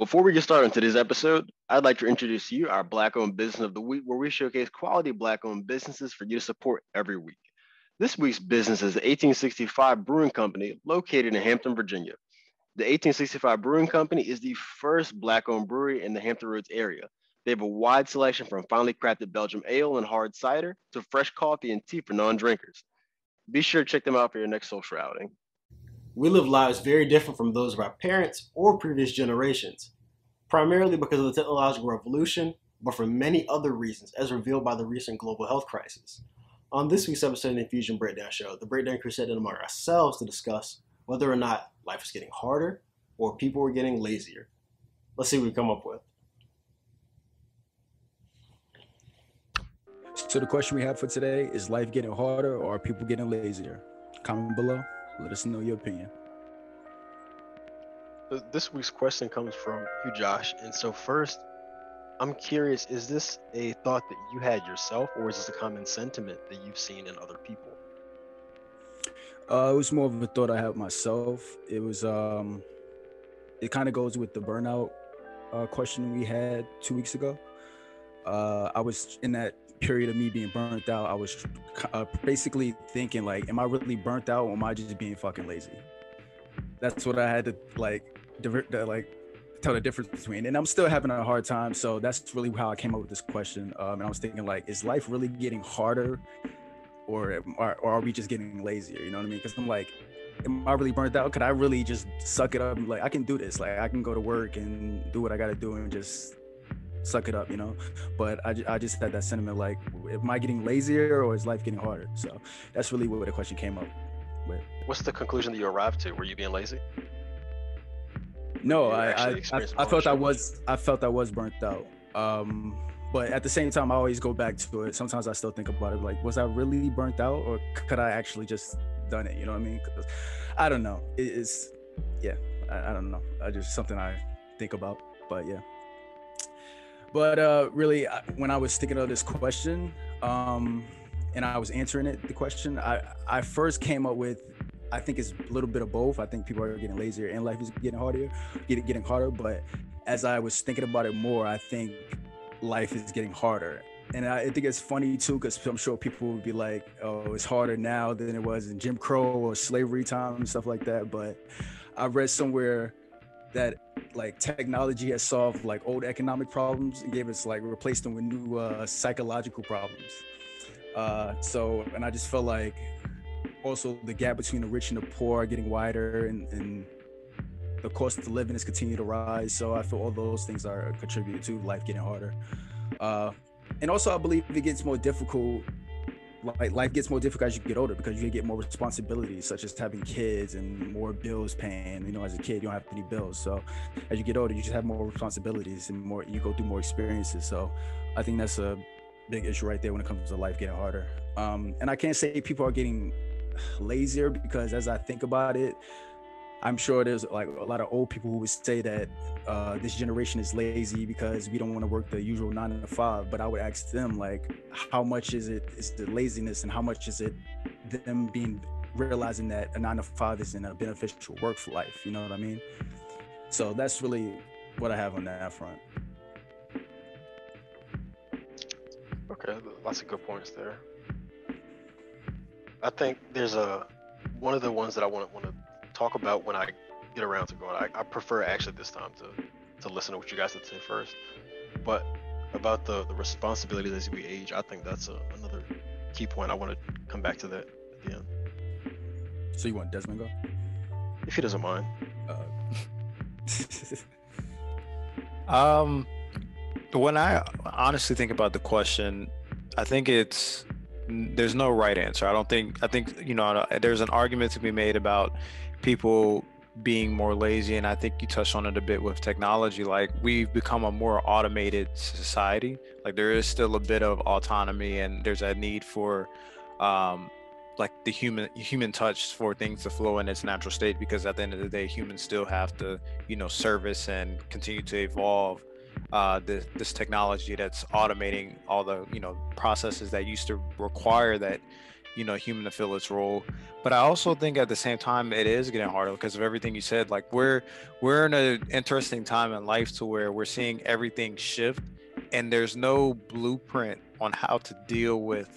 Before we get started on today's episode, I'd like to introduce you our Black-owned Business of the Week, where we showcase quality Black-owned businesses for you to support every week. This week's business is the 1865 Brewing Company, located in Hampton, Virginia. The 1865 Brewing Company is the first Black-owned brewery in the Hampton Roads area. They have a wide selection from finely crafted Belgian ale and hard cider to fresh coffee and tea for non-drinkers. Be sure to check them out for your next social outing. We live lives very different from those of our parents or previous generations, primarily because of the technological revolution, but for many other reasons, as revealed by the recent global health crisis. On this week's episode of the Infusion Breakdown Show, the Breakdown crew sat down among ourselves to discuss whether or not life is getting harder or people are getting lazier. Let's see what we come up with. So the question we have for today is life getting harder or are people getting lazier? Comment below. Let us know your opinion. This week's question comes from you, Josh. And so first, I'm curious, is this a thought that you had yourself, or is this a common sentiment that you've seen in other people? It was more of a thought I had myself. It was, it kind of goes with the burnout question we had 2 weeks ago. I was in that period of me being burnt out. I was basically thinking like, am I really burnt out or am I just being fucking lazy? That's what I had to tell the difference between, and I'm still having a hard time. So that's really how I came up with this question. And I was thinking like, is life really getting harder or are we just getting lazier? You know what I mean? Because I'm like, am I really burnt out? Could I really just suck it up and like, I can do this. Like I can go to work and do what I got to do and just suck it up, you know? But I just had that sentiment like, am I getting lazier or is life getting harder? So that's really what the question came up with. What's the conclusion that you arrived to? Were you being lazy? No, I felt I was burnt out. But at the same time, I always go back to it. Sometimes I still think about it, like, was I really burnt out or could I actually just done it? You know what I mean? Because I don't know. I don't know. Just something I think about, but yeah. But really, when I was thinking of this question, and I was answering the question, I first came up with, I think it's a little bit of both. I think people are getting lazier and life is getting harder. But as I was thinking about it more, I think life is getting harder. And I think it's funny too, because I'm sure people would be like, oh, it's harder now than it was in Jim Crow or slavery time and stuff like that. But I read somewhere that like technology has solved like old economic problems and replaced them with new psychological problems. And I just felt like also the gap between the rich and the poor are getting wider and the cost of living is continuing to rise. So I feel all those things are contributing to life getting harder. And also I believe it gets more difficult. Like life gets more difficult as you get older because you get more responsibilities, such as having kids and more bills paying. You know, as a kid, you don't have any bills. So as you get older, you just have more responsibilities and you go through more experiences. So I think that's a big issue right there when it comes to life getting harder. And I can't say people are getting lazier because as I think about it, I'm sure there's like a lot of old people who would say that this generation is lazy because we don't want to work the usual 9 to 5. But I would ask them like, how much is the laziness and how much is it them realizing that a 9 to 5 isn't a beneficial work for life? You know what I mean? So that's really what I have on that front. Okay, lots of good points there. I think there's one of the ones that I want to talk about when I get around to going. I prefer actually this time to listen to what you guys have to say first. But about the responsibilities as we age, I think that's another key point. I want to come back to that at the end. So you want Desmond go? If he doesn't mind. When I honestly think about the question, I think there's no right answer. I think, you know, there's an argument to be made about people being more lazy. And I think you touched on it a bit with technology. Like we've become a more automated society. Like there is still a bit of autonomy and there's a need for like the human touch for things to flow in its natural state, because at the end of the day, humans still have to, you know, service and continue to evolve this technology that's automating all the, you know, processes that used to require that human to fill its role. But I also think at the same time it is getting harder because of everything you said. Like we're in an interesting time in life to where we're seeing everything shift, and there's no blueprint on how to deal with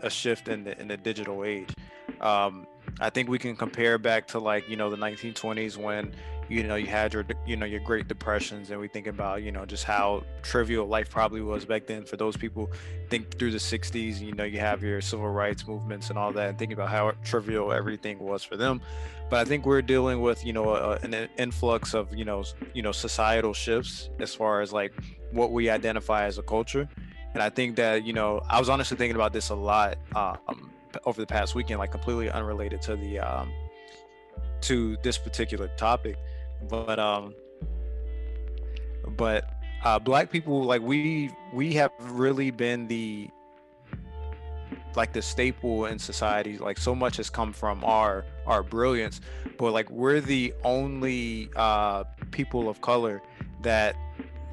a shift in the digital age. Um, I think we can compare back to like the 1920s when you had your Great Depressions, and we think about just how trivial life probably was back then for those people. Think through the 60s, you have your civil rights movements and all that, and thinking about how trivial everything was for them. But I think we're dealing with an influx of societal shifts as far as like what we identify as a culture. And I think that I was honestly thinking about this a lot over the past weekend, like completely unrelated to the to this particular topic, but Black people, like we have really been the staple in society. Like so much has come from our brilliance, but like we're the only people of color that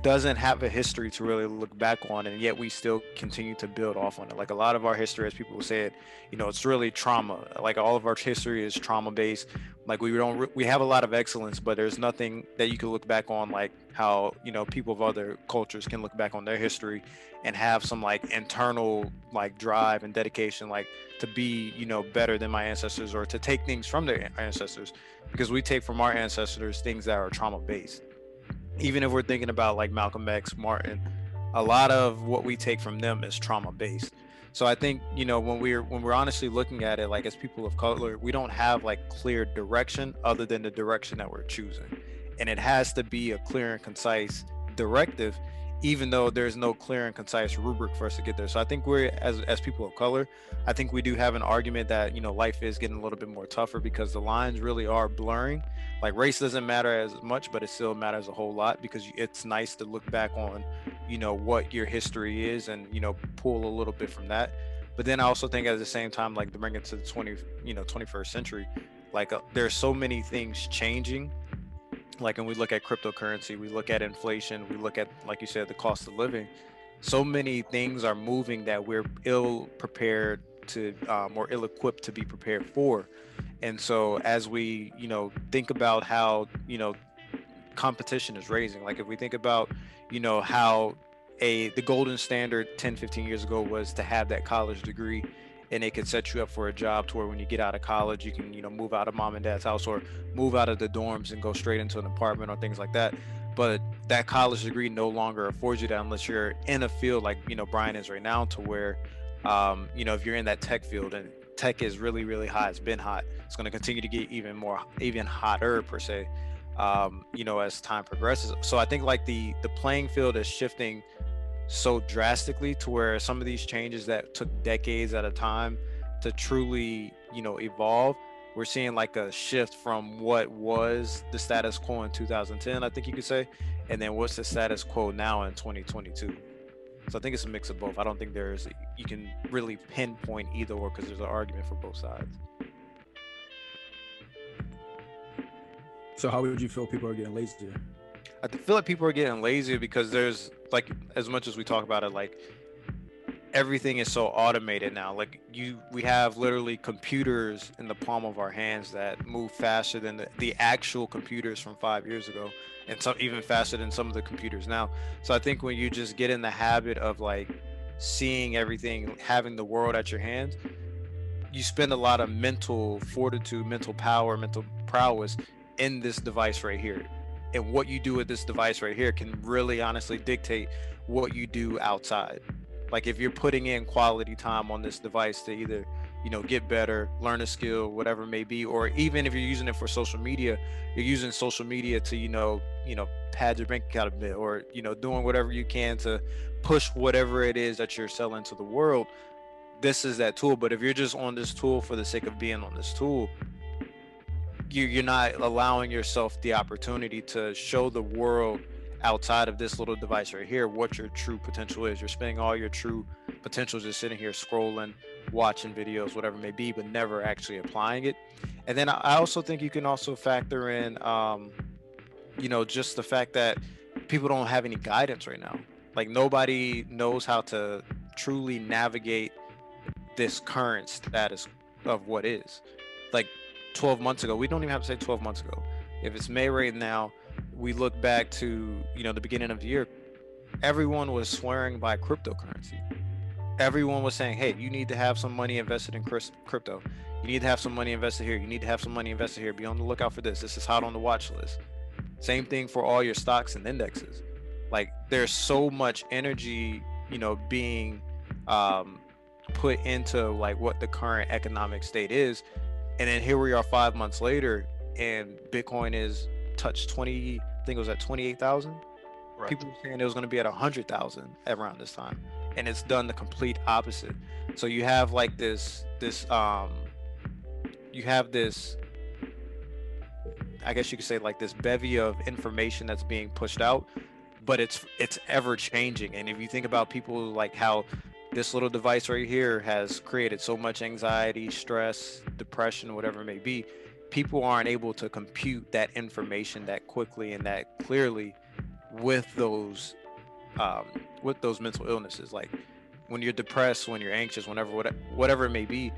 doesn't have a history to really look back on, and yet we still continue to build off on it. Like a lot of our history, as people said, it's really trauma. Like all of our history is trauma based. Like we have a lot of excellence, but there's nothing that you can look back on like how people of other cultures can look back on their history and have some like internal like drive and dedication, like to be better than my ancestors, or to take things from their ancestors, because we take from our ancestors things that are trauma based. Even if we're thinking about like Malcolm X, Martin, a lot of what we take from them is trauma based. So I think when we're honestly looking at it, like as people of color, we don't have like clear direction other than the direction that we're choosing, and it has to be a clear and concise directive, even though there's no clear and concise rubric for us to get there. So I think we're as people of color, I think we do have an argument that life is getting a little bit more tougher because the lines really are blurring. Like race doesn't matter as much, but it still matters a whole lot, because it's nice to look back on what your history is and pull a little bit from that. But then I also think at the same time, like to bring it to the 21st century, like there's so many things changing. Like when we look at cryptocurrency, we look at inflation, we look at, like you said, the cost of living. So many things are moving that we're ill prepared to or ill equipped to be prepared for. And so as we think about how competition is raising, like if we think about how the golden standard 10-15 years ago was to have that college degree, and it could set you up for a job to where when you get out of college, you can move out of mom and dad's house, or move out of the dorms and go straight into an apartment or things like that. But that college degree no longer affords you that unless you're in a field like Brian is right now, to where if you're in that tech field, and tech is really, really hot, it's been hot, it's going to continue to get even hotter per se, as time progresses. So I think like the playing field is shifting so drastically to where some of these changes that took decades at a time to truly evolve, we're seeing like a shift from what was the status quo in 2010, I think you could say, and then what's the status quo now in 2022. So I think it's a mix of both. I don't think you can really pinpoint either or, because there's an argument for both sides. So how would you feel people are getting lazier? I feel like people are getting lazier because there's like, as much as we talk about it, like everything is so automated now. Like we have literally computers in the palm of our hands that move faster than the actual computers from 5 years ago, and some even faster than some of the computers now. So I think when you just get in the habit of like seeing everything, having the world at your hands, you spend a lot of mental fortitude, mental power, mental prowess in this device right here. And what you do with this device right here can really honestly dictate what you do outside. Like if you're putting in quality time on this device to either get better, learn a skill, whatever it may be, or even if you're using it for social media, you're using social media to pad your bank account a bit, or doing whatever you can to push whatever it is that you're selling to the world. This is that tool. But if you're just on this tool for the sake of being on this tool, you're not allowing yourself the opportunity to show the world outside of this little device right here what your true potential is. You're spending all your true potential just sitting here scrolling, watching videos, whatever it may be, but never actually applying it. And then I also think you can also factor in just the fact that people don't have any guidance right now. Like nobody knows how to truly navigate this current status of what is. Like 12 months ago, we don't even have to say 12 months ago. If it's May right now, we look back to, you know, the beginning of the year, everyone was swearing by cryptocurrency. Everyone was saying, hey, you need to have some money invested in crypto. You need to have some money invested here. You need to have some money invested here. Be on the lookout for this. This is hot on the watch list. Same thing for all your stocks and indexes. Like, there's so much energy, you know, being put into like what the current economic state is. And then here we are 5 months later, and Bitcoin is touched 20, I think it was at 28,000. Right. People were saying it was going to be at 100,000 around this time, and it's done the complete opposite. So you have like this, you have this, I guess you could say, like this bevy of information that's being pushed out, but it's ever changing. And if you think about people, like how this little device right here has created so much anxiety, stress, depression, whatever it may be, people aren't able to compute that information that quickly and that clearly with those mental illnesses. Like when you're depressed, when you're anxious, whatever it may be,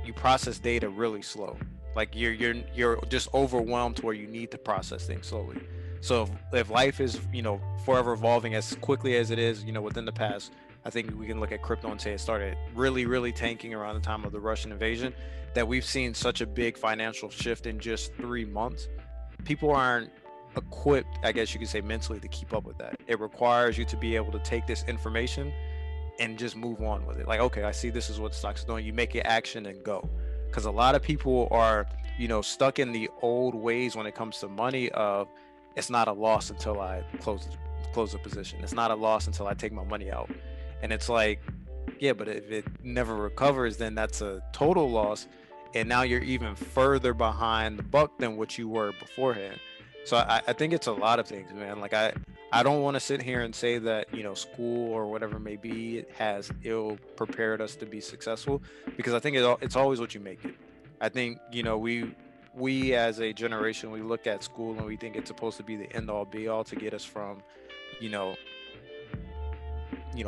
you process data really slow. Like you're just overwhelmed to where you need to process things slowly. So if life is, you know, forever evolving as quickly as it is, you know, within the past, I think we can look at crypto and say it started really, really tanking around the time of the Russian invasion, that we've seen such a big financial shift in just 3 months. People aren't equipped, I guess you could say, mentally to keep up with that. It requires you to be able to take this information and just move on with it. Like, okay, I see this is what the stock's doing. You make it action and go. Because a lot of people are, you know, stuck in the old ways when it comes to money of, it's not a loss until I close the position. It's not a loss until I take my money out. And it's like, yeah, but if it never recovers, then that's a total loss. And now you're even further behind the buck than what you were beforehand. So I think it's a lot of things, man. Like I don't want to sit here and say that, you know, school or whatever it may be has ill prepared us to be successful, because I think it's always what you make it. I think, you know, we as a generation, we look at school and we think it's supposed to be the end all be all to get us from, you know,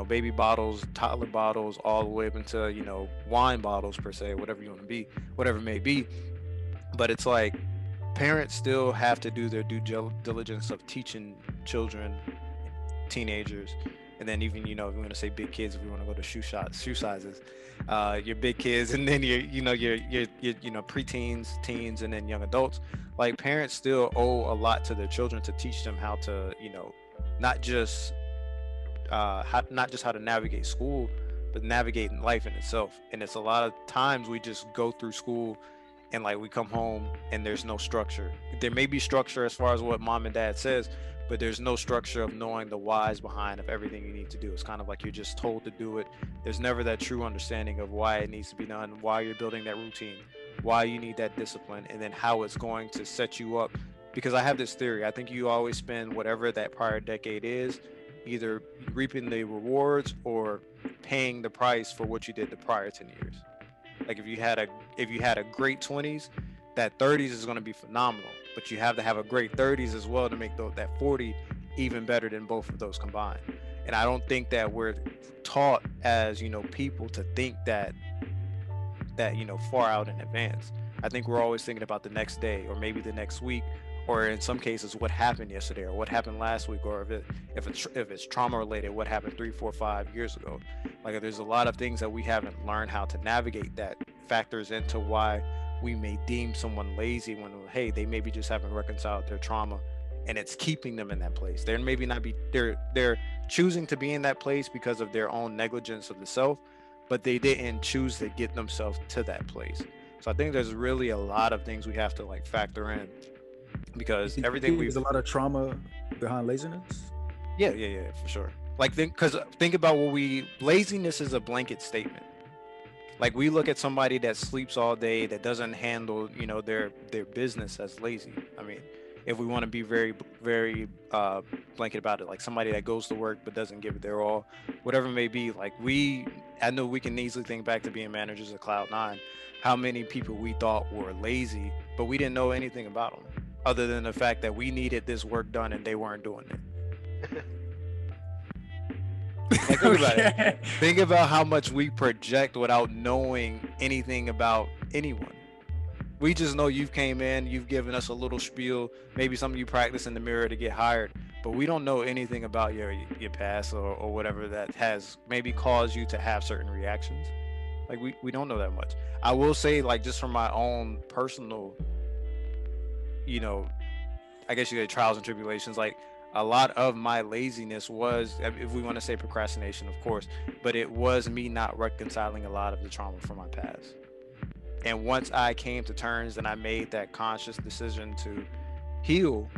baby bottles, toddler bottles, all the way up into, you know, wine bottles per se, whatever you want to be, whatever it may be. But it's like parents still have to do their due diligence of teaching children, teenagers, and then even, you know, if we want to say big kids, if we want to go to shoe sizes, your big kids, and then your preteens, teens, and then young adults. Like parents still owe a lot to their children to teach them how to, you know, not just how to navigate school, but navigating life in itself. And it's a lot of times we just go through school and like we come home and there's no structure. There may be structure as far as what mom and dad says, but there's no structure of knowing the whys behind of everything you need to do. It's kind of like you're just told to do it. There's never that true understanding of why it needs to be done, why you're building that routine, why you need that discipline, and then how it's going to set you up. Because I have this theory. I think you always spend whatever that prior decade is, either reaping the rewards or paying the price for what you did the prior 10 years. Like if you had a great 20s, that 30s is going to be phenomenal, but you have to have a great 30s as well to make that 40 even better than both of those combined. And I don't think that we're taught as, you know, people to think that you know, far out in advance. I think we're always thinking about the next day or maybe the next week, or in some cases what happened yesterday or what happened last week, or if it's trauma related, what happened 3, 4, 5 years ago. Like there's a lot of things that we haven't learned how to navigate that factors into why we may deem someone lazy when, hey, they maybe just haven't reconciled their trauma and it's keeping them in that place. They're maybe not be they're choosing to be in that place because of their own negligence of the self, but they didn't choose to get themselves to that place. So I think there's really a lot of things we have to like factor in, because everything there's a lot of trauma behind laziness. Yeah, for sure. Like think about laziness is a blanket statement. Like we look at somebody that sleeps all day, that doesn't handle, you know, their business as lazy. I mean, if we want to be very, very blanket about it, like somebody that goes to work but doesn't give it their all, whatever it may be. Like I know we can easily think back to being managers at Cloud9, how many people we thought were lazy, but we didn't know anything about them other than the fact that we needed this work done and they weren't doing it. Like, think about it. Think about how much we project without knowing anything about anyone. We just know you've came in, you've given us a little spiel, maybe something you practice in the mirror to get hired, but we don't know anything about your past or whatever that has maybe caused you to have certain reactions. Like, we don't know that much. I will say, like, just from my own personal, you know, I guess you say trials and tribulations, like, a lot of my laziness was, if we want to say procrastination, of course, but it was me not reconciling a lot of the trauma from my past. And once I came to terms and I made that conscious decision to heal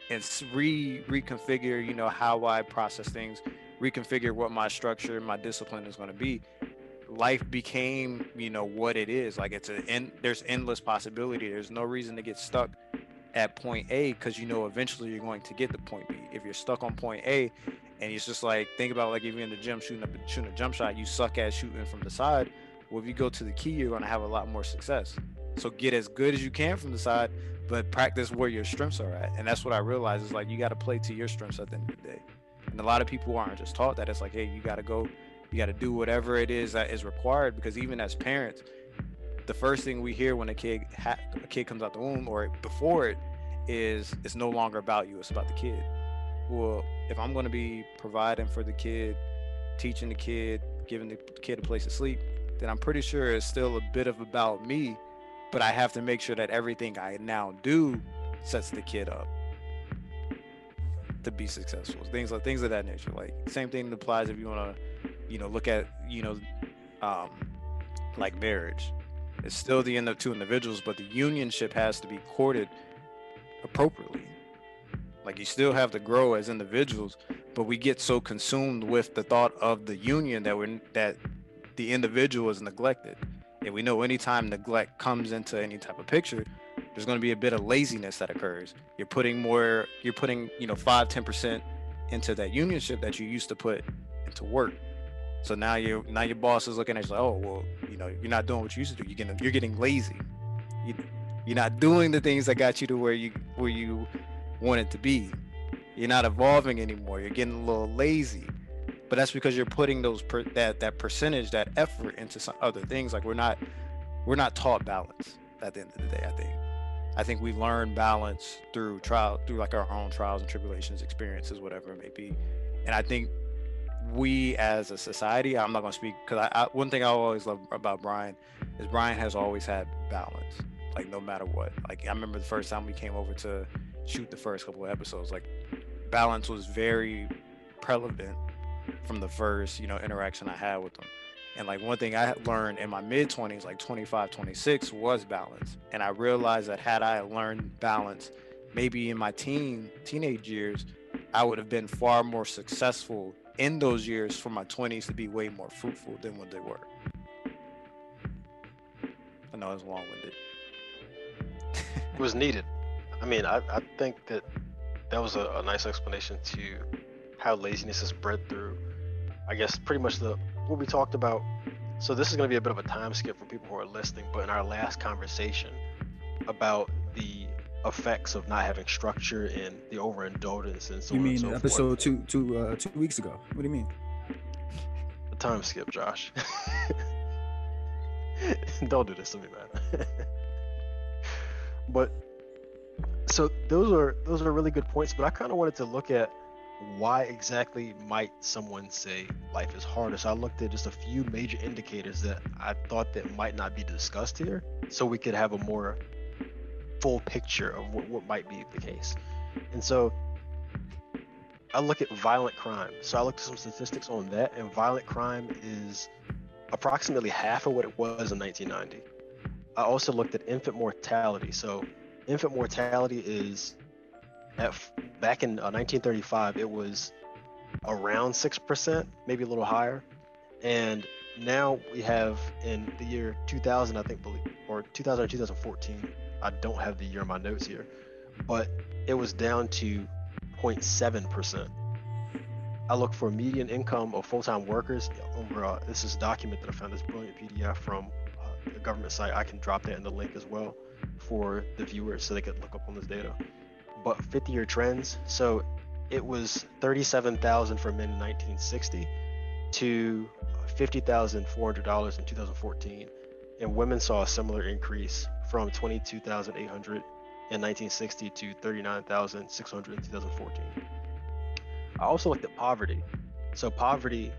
and reconfigure, you know, how I process things, reconfigure what my structure, my discipline is going to be, life became, you know, what it is. Like, there's endless possibility. There's no reason to get stuck at point A, because you know eventually you're going to get to point B. If you're stuck on point A and it's just like, think about, like, if you're in the gym shooting a jump shot, you suck at shooting from the side. Well, if you go to the key, you're going to have a lot more success. So get as good as you can from the side, but practice where your strengths are at. And that's what I realized is, like, you got to play to your strengths at the end of the day. And a lot of people aren't just taught that. It's like, hey, you got to go, you got to do whatever it is that is required, because even as parents, the first thing we hear when a kid comes out the womb or before it is, it's no longer about you, it's about the kid. Well, if I'm going to be providing for the kid, teaching the kid, giving the kid a place to sleep, then I'm pretty sure it's still a bit of about me, but I have to make sure that everything I now do sets the kid up to be successful. Things of that nature. Like, same thing applies if you want to, you know, look at, you know, like marriage. It's still the end of two individuals, but the unionship has to be courted appropriately. Like, you still have to grow as individuals, but we get so consumed with the thought of the union that the individual is neglected. And we know anytime neglect comes into any type of picture, there's going to be a bit of laziness that occurs. You're putting, you know, 5-10% into that unionship that you used to put into work. So now your boss is looking at you like, oh, well, you know, you're not doing what you used to do. You're getting lazy. You're not doing the things that got you to where you wanted to be. You're not evolving anymore. You're getting a little lazy. But that's because you're putting that percentage, that effort into some other things. Like, we're not taught balance at the end of the day. I think we learn balance through like our own trials and tribulations, experiences, whatever it may be. And I think we as a society, I'm not going to speak, because one thing I always love about Brian is Brian has always had balance, like, no matter what. Like, I remember the first time we came over to shoot the first couple of episodes, like, balance was very prevalent from the first, you know, interaction I had with him. And, like, one thing I learned in my mid-20s, like 25, 26, was balance. And I realized that had I learned balance maybe in my teenage years, I would have been far more successful in those years for my 20s to be way more fruitful than what they were. I know it was long-winded. It was needed. I mean, I think that was a nice explanation to how laziness is bred through, I guess, pretty much what we talked about. So this is going to be a bit of a time skip for people who are listening, but in our last conversation about the effects of not having structure and the overindulgence and so on and so forth. Episode 2 weeks ago? What do you mean? A time skip, Josh. Don't do this to me, man. But so those are really good points, but I kind of wanted to look at why exactly might someone say life is harder. So I looked at just a few major indicators that I thought that might not be discussed here, so we could have a more full picture of what might be the case. And so I look at violent crime. So I looked at some statistics on that, and violent crime is approximately half of what it was in 1990. I also looked at infant mortality. So infant mortality is back in 1935, it was around 6%, maybe a little higher. And now we have in the year 2000, I think, or 2000 or 2014, I don't have the year in my notes here, but it was down to 0.7%. I look for median income of full-time workers over, this is a document that I found, this brilliant PDF from the government site. I can drop that in the link as well for the viewers so they could look up on this data. But 50-year trends, so it was 37,000 for men in 1960 to $50,400 in 2014, and women saw a similar increase from 22,800 in 1960 to 39,600 in 2014. I also looked at poverty. So poverty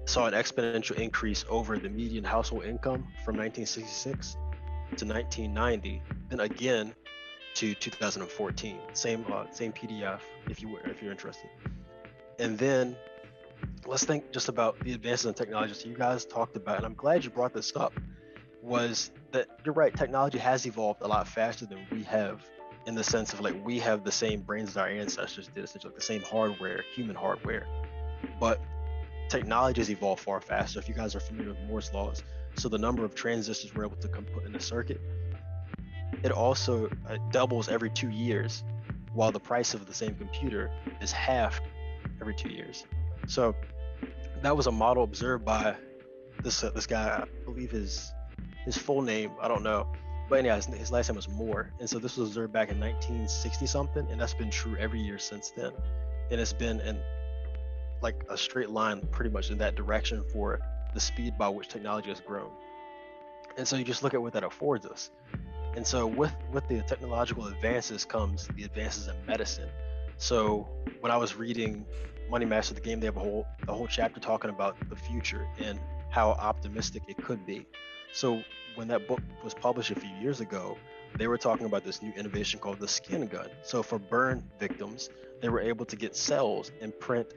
saw an exponential increase over the median household income from 1966 to 1990, then again to 2014. Same PDF if you're interested. And then let's think just about the advances in technology. So you guys talked about, and I'm glad you brought this up, was that you're right, technology has evolved a lot faster than we have, in the sense of like we have the same brains as our ancestors did, essentially like the same hardware, human hardware. But technology has evolved far faster. If you guys are familiar with Moore's laws, so the number of transistors we're able to put in a circuit, it also doubles every 2 years, while the price of the same computer is halved every 2 years. So that was a model observed by this guy. I believe his full name, I don't know, but anyhow, his last name was Moore. And so this was observed back in 1960 something, and that's been true every year since then. And it's been in like a straight line pretty much in that direction for the speed by which technology has grown. And so you just look at what that affords us. And so with the technological advances comes the advances in medicine. So when I was reading Money Master the Game, they have a whole chapter talking about the future and how optimistic it could be. So when that book was published a few years ago, they were talking about this new innovation called the skin gun. So for burn victims, they were able to get cells and print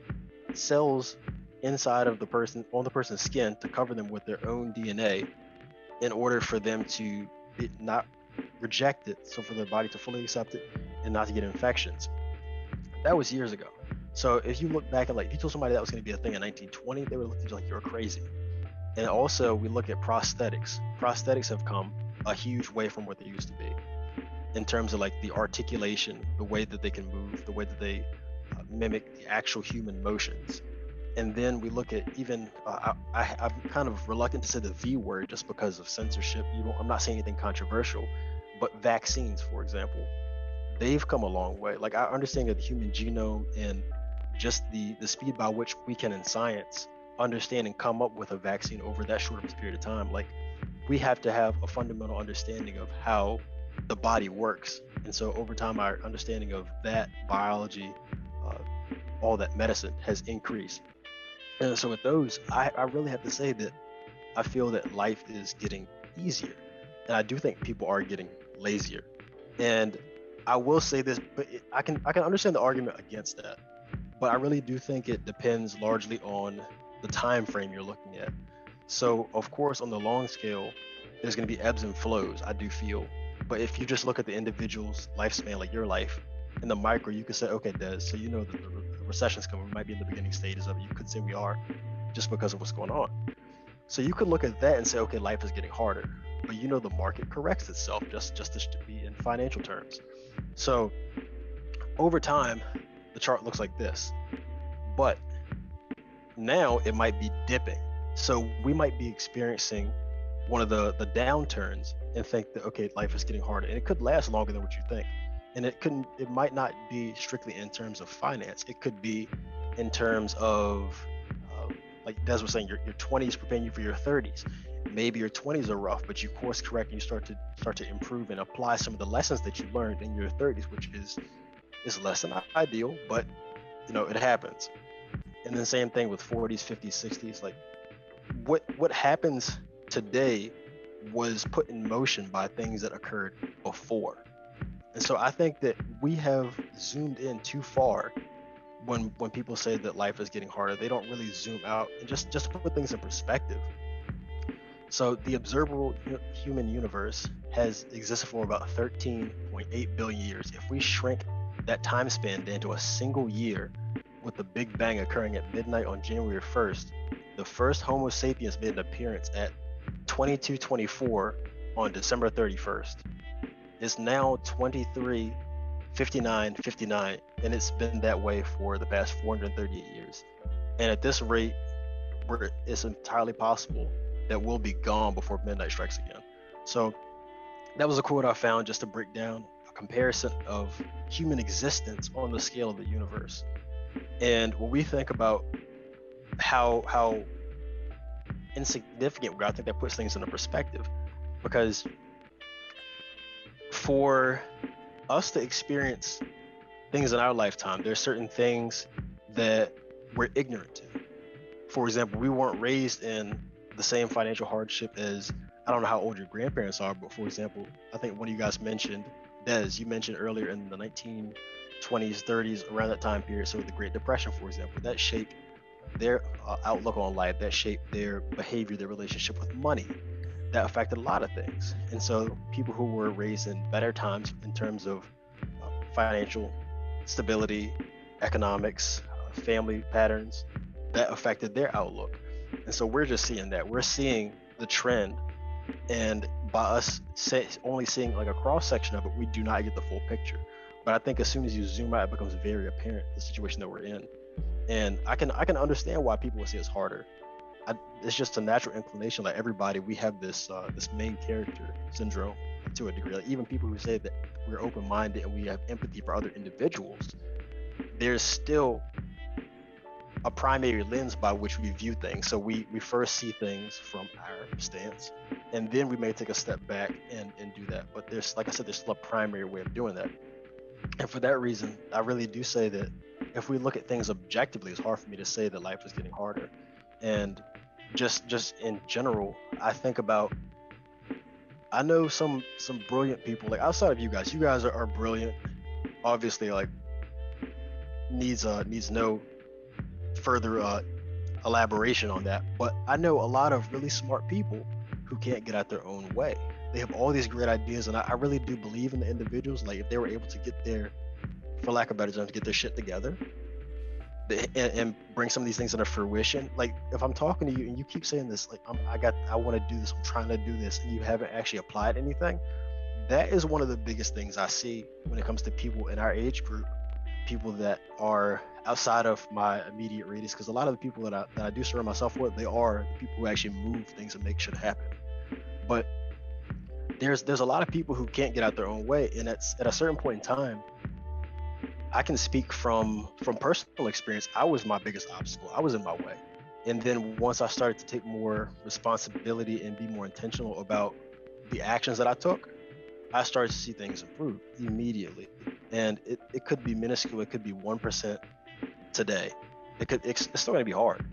cells inside of the person, on the person's skin, to cover them with their own DNA in order for them to not reject it, so for their body to fully accept it and not to get infections. That was years ago. So if you look back at, like, if you told somebody that was going to be a thing in 1920, they would look at you like you were crazy. And also we look at prosthetics. Prosthetics have come a huge way from what they used to be in terms of like the articulation, the way that they can move, the way that they mimic the actual human motions. And then we look at even, I'm kind of reluctant to say the V word just because of censorship. I'm not saying anything controversial, but vaccines, for example, they've come a long way. Like our understanding of the human genome and just the speed by which we can in science understand and come up with a vaccine over that short of a period of time. Like we have to have a fundamental understanding of how the body works. And so over time, our understanding of that biology, all that medicine has increased. And so with those, I really have to say that I feel that life is getting easier. And I do think people are getting lazier. And I will say this, but I can understand the argument against that. But I really do think it depends largely on the time frame you're looking at. So of course, on the long scale, there's going to be ebbs and flows, I do feel. But if you just look at the individual's lifespan, like your life, in the micro, you could say, okay, Des, so you know that the recession's coming. We might be in the beginning stages of it. You could say we are, just because of what's going on. So you could look at that and say, okay, life is getting harder. But you know the market corrects itself, just to be in financial terms. So over time, the chart looks like this. But now it might be dipping. So we might be experiencing one of the downturns and think that, okay, life is getting harder. And it could last longer than what you think. And it might not be strictly in terms of finance. It could be in terms of, like Des was saying, your 20s preparing you for your 30s. Maybe your 20s are rough, but you course correct and you start to improve and apply some of the lessons that you learned in your 30s, which is less than ideal, but it happens. And then same thing with 40s, 50s, 60s. Like what happens today was put in motion by things that occurred before. And so I think that we have zoomed in too far when people say that life is getting harder. They don't really zoom out and just to put things in perspective. So the observable human universe has existed for about 13.8 billion years. If we shrink that time span down to a single year, with the Big Bang occurring at midnight on January 1st, the first Homo sapiens made an appearance at 2224 on December 31st. It's now 23:59:59, and it's been that way for the past 438 years. And at this rate, it's entirely possible that we'll be gone before midnight strikes again. So that was a quote I found just to break down comparison of human existence on the scale of the universe. And when we think about how insignificant we are, I think that puts things into perspective, because for us to experience things in our lifetime, there's certain things that we're ignorant to. For example, we weren't raised in the same financial hardship as, I don't know how old your grandparents are, but for example, I think one of you guys mentioned, Des, you mentioned earlier in the 1920s, 30s, around that time period, so the Great Depression, for example, that shaped their outlook on life, that shaped their behavior, their relationship with money. That affected a lot of things. And so people who were raised in better times in terms of financial stability, economics, family patterns, that affected their outlook. And so we're just seeing that. We're seeing the trend. And by us only seeing like a cross section of it, we do not get the full picture. But I think as soon as you zoom out, it becomes very apparent the situation that we're in. And I can understand why people would say it's harder. It's just a natural inclination. Like everybody, we have this main character syndrome to a degree. Like even people who say that we're open-minded and we have empathy for other individuals, there's still a primary lens by which we view things. So we first see things from our stance, and then we may take a step back and do that. But there's, like I said, there's still a primary way of doing that. And for that reason, I really do say that if we look at things objectively, it's hard for me to say that life is getting harder. And just in general, I think about, I know some brilliant people, like outside of you guys are brilliant, obviously, like needs no further elaboration on that. But I know a lot of really smart people who can't get out their own way. They have all these great ideas, and I really do believe in the individuals. Like if they were able to get their, for lack of a better term, to get their shit together and bring some of these things into fruition. Like if I'm talking to you and you keep saying this, like I want to do this, I'm trying to do this, and you haven't actually applied anything, that is one of the biggest things I see when it comes to people in our age group, people that are outside of my immediate radius. Because a lot of the people that I do surround myself with, they are the people who actually move things and make shit happen. But there's a lot of people who can't get out their own way, and at a certain point in time, I can speak from personal experience. I was my biggest obstacle. I was in my way. And then once I started to take more responsibility and be more intentional about the actions that I took, I started to see things improve immediately. And it could be minuscule. It could be 1% today. It's still going to be hard.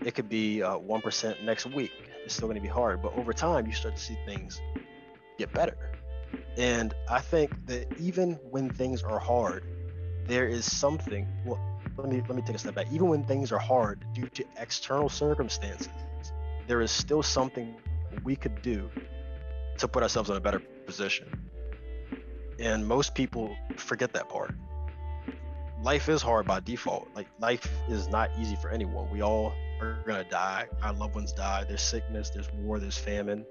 It could be 1% next week. It's still going to be hard. But over time, you start to see things get better. And I think that even when things are hard, there is something, well, let me take a step back. Even when things are hard due to external circumstances, there is still something we could do to put ourselves in a better position. And most people forget that part. Life is hard by default. Like life is not easy for anyone. We all are gonna die. Our loved ones die. There's sickness, there's war, there's famine,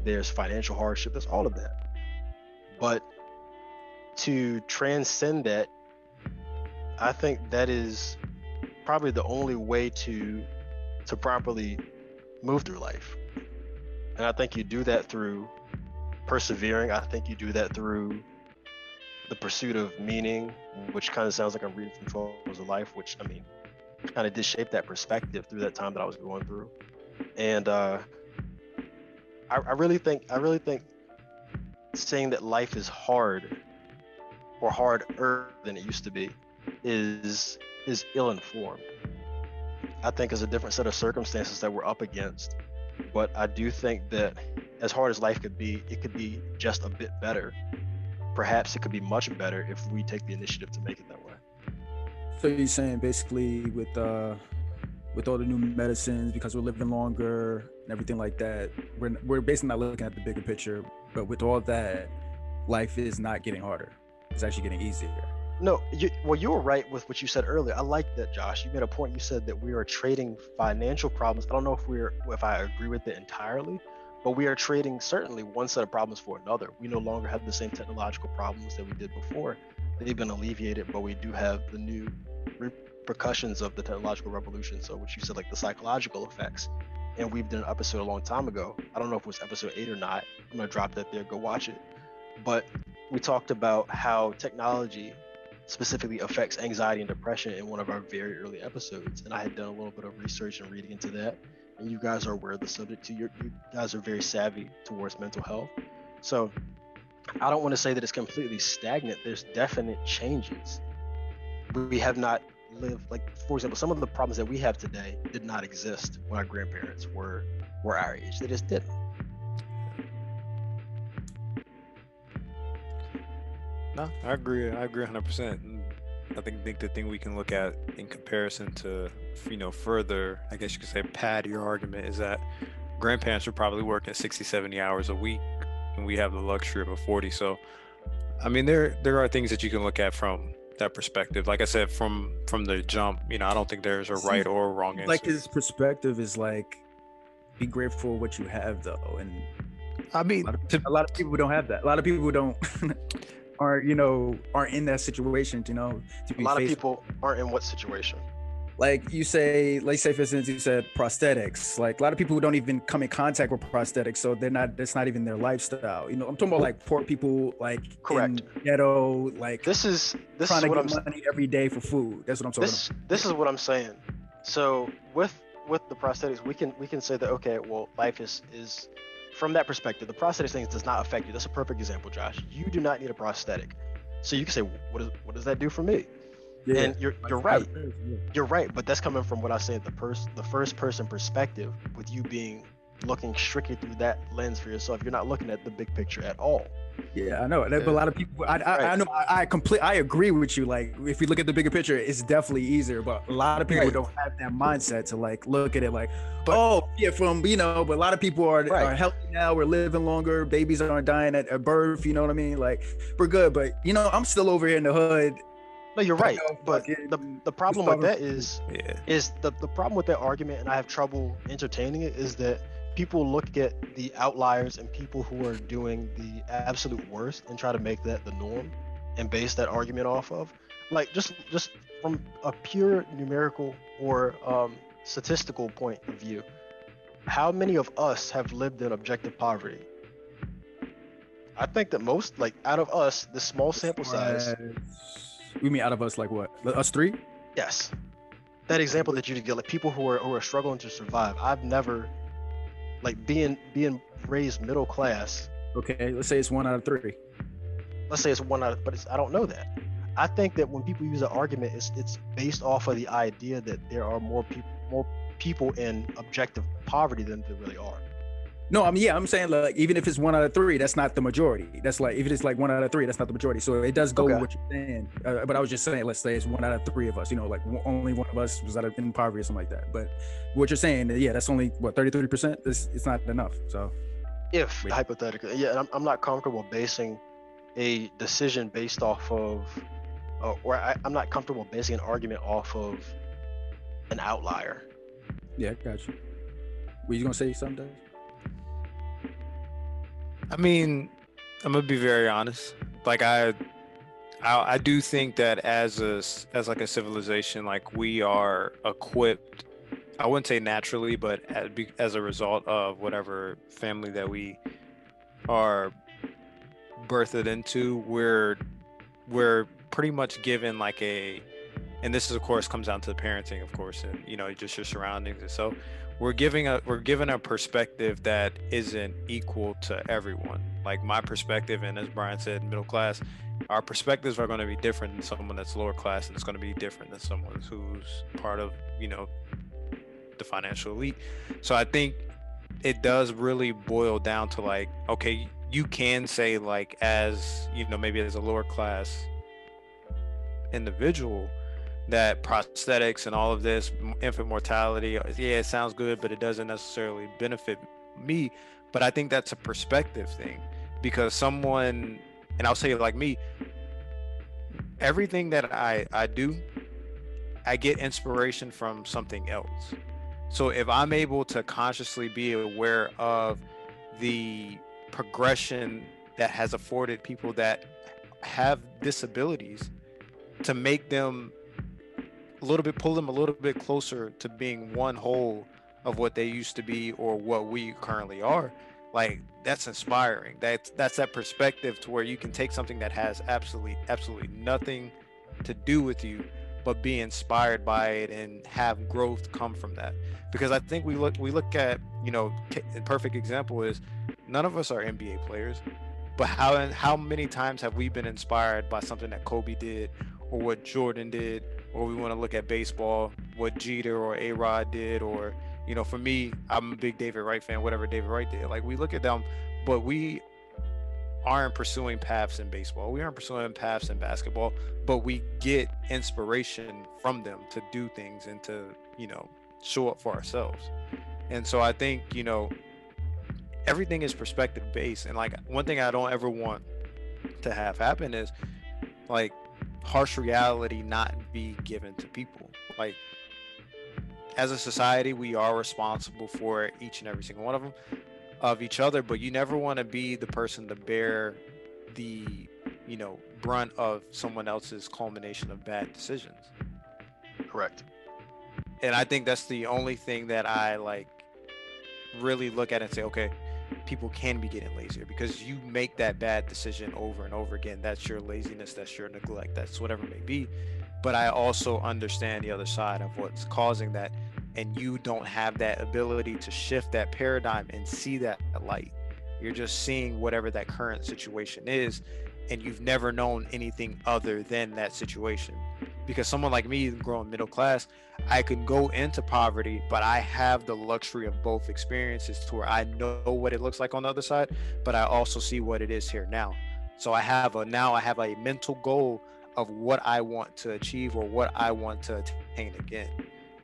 there's financial hardship, there's all of that. But to transcend that, I think that is probably the only way to properly move through life. And I think you do that through persevering. I think you do that through the pursuit of meaning, which kind of sounds like I'm reading from 12 Years of Life, which I mean, kind of did shape that perspective through that time that I was going through. And I really think saying that life is hard or harder than it used to be is ill-informed. I think it's a different set of circumstances that we're up against, but I do think that as hard as life could be, it could be just a bit better. Perhaps it could be much better if we take the initiative to make it that way. So you're saying basically with all the new medicines, because we're living longer and everything like that, we're basically not looking at the bigger picture, but with all that, life is not getting harder. It's actually getting easier. No, you were right with what you said earlier. I like that, Josh. You made a point. You said that we are trading financial problems. I don't know if I agree with it entirely, but we are trading certainly one set of problems for another. We no longer have the same technological problems that we did before. They've been alleviated, but we do have the new repercussions of the technological revolution. So what you said, like the psychological effects. And we've done an episode a long time ago. I don't know if it was episode 8 or not. I'm gonna drop that there. Go watch it. But we talked about how technology specifically affects anxiety and depression in one of our very early episodes, and I had done a little bit of research and reading into that. And you guys are aware of the subject too. You guys are very savvy towards mental health, so I don't want to say that it's completely stagnant. There's definite changes. We have not lived, like, for example, some of the problems that we have today did not exist when our grandparents were our age. They just didn't. No, I agree 100%. I think the thing we can look at in comparison to, further, I guess you could say, pad your argument, is that grandparents are probably working 60, 70 hours a week, and we have the luxury of a 40. So, I mean, there are things that you can look at from that perspective. Like I said, from the jump, I don't think there's a right or wrong answer. Like, his perspective is like, be grateful for what you have, though. And I mean, a lot of people don't have that. A lot of people don't aren't in that situation, to be A lot of faced. people aren't in what situation? Like, you say, let's say, for instance, you said prosthetics. Like, a lot of people who don't even come in contact with prosthetics, so that's not even their lifestyle. I'm talking about like poor people, like, Correct. in ghetto, like, This is trying to what get money every day for food. That's what I'm talking about. This is what I'm saying. So with the prosthetics, we can say that, okay, well, life is from that perspective, the prosthetics thing does not affect you. That's a perfect example, Josh. You do not need a prosthetic. So you can say, what does that do for me? Yeah. And you're right. You're right, but that's coming from what I said, the first person perspective, with you looking strictly through that lens for yourself. You're not looking at the big picture at all. Yeah, I know. But a lot of people, I know, I agree with you. Like, if you look at the bigger picture, it's definitely easier. But a lot of people don't have that mindset to like look at it like, but a lot of people are healthy now. We're living longer. Babies aren't dying at birth. You know what I mean? Like, we're good. But I'm still over here in the hood. No, you're right. But the problem with that is the problem with that argument, and I have trouble entertaining it, is that people look at the outliers and people who are doing the absolute worst and try to make that the norm and base that argument off of, like, just from a pure numerical or statistical point of view. How many of us have lived in objective poverty? I think that most, like, out of us, the small sample size. You mean out of us, like what? Us three? Yes. That example that you did, like, people who are struggling to survive. I've never, like, being raised middle class. Okay, let's say it's 1 out of 3. Let's say it's 1 out of, but I don't know that. I think that when people use an argument, it's based off of the idea that there are more people in objective poverty than there really are. No, I'm saying, like, even if it's 1 out of 3, that's not the majority. That's like, if it is like 1 out of 3, that's not the majority. So it does go with what you're saying. But I was just saying, let's say it's 1 out of 3 of us. Like, only one of us was in poverty or something like that. But what you're saying, that's only 33%. It's not enough. So, hypothetically, and I'm not comfortable basing a decision based off of, I'm not comfortable basing an argument off of an outlier. Yeah, got you. Were you gonna say something, Dave? I mean, I'm gonna be very honest. Like, I do think that as like a civilization, like, we are equipped, I wouldn't say naturally, but as a result of whatever family that we are birthed into, we're pretty much given like and this is, of course, comes down to the parenting, of course, and just your surroundings. And so we're given a perspective that isn't equal to everyone. Like, my perspective, and as Brian said, middle class, our perspectives are going to be different than someone that's lower class, and it's going to be different than someone who's part of the financial elite. So I think it does really boil down to, like, okay, you can say, like, as maybe as a lower class individual, that prosthetics and all of this, infant mortality, it sounds good, but it doesn't necessarily benefit me. But I think that's a perspective thing, because someone, and I'll say it like me, everything that I do, I get inspiration from something else. So if I'm able to consciously be aware of the progression that has afforded people that have disabilities, to make them pull them a little bit closer to being one whole of what they used to be or what we currently are, Like, that's inspiring. That's that perspective to where you can take something that has absolutely nothing to do with you, but be inspired by it and have growth come from that. Because I think we look at, a perfect example is, none of us are NBA players, but how many times have we been inspired by something that Kobe did, or what Jordan did, or we want to look at baseball, what Jeter or A-Rod did, or for me, I'm a big David Wright fan, whatever David Wright did. Like, we look at them, but we aren't pursuing paths in baseball. We aren't pursuing paths in basketball, but we get inspiration from them to do things and to, show up for ourselves. And so I think, everything is perspective based. And like, one thing I don't ever want to have happen is, like, harsh reality not be given to people. Like, as a society, we are responsible for each and every single one of each other, but you never want to be the person to bear the, brunt of someone else's culmination of bad decisions. Correct. And I think that's the only thing that I like really look at and say, okay, people can be getting lazier because you make that bad decision over and over again. That's your laziness, that's your neglect, that's whatever it may be. But I also understand the other side of what's causing that, and you don't have that ability to shift that paradigm and see that light. You're just seeing whatever that current situation is, and you've never known anything other than that situation. Because someone like me, growing middle class, I could go into poverty, but I have the luxury of both experiences to where I know what it looks like on the other side, but I also see what it is here now. So I have a mental goal of what I want to achieve or what I want to attain again.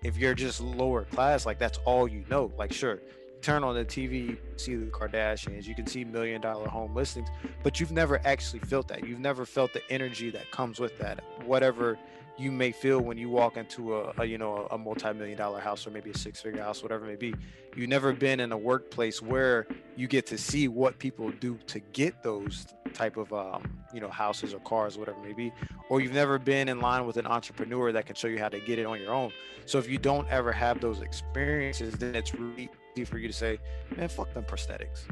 If you're just lower class, like, that's all you know. Like, sure, turn on the TV, you see the Kardashians, you can see $1 million home listings, but you've never actually felt that. You've never felt the energy that comes with that. Whatever you may feel when you walk into a multi-million-dollar house, or maybe a six-figure house, whatever it may be. You've never been in a workplace where you get to see what people do to get those type of houses or cars, whatever it may be, or you've never been in line with an entrepreneur that can show you how to get it on your own. So if you don't ever have those experiences, then it's really easy for you to say, man, fuck them prosthetics.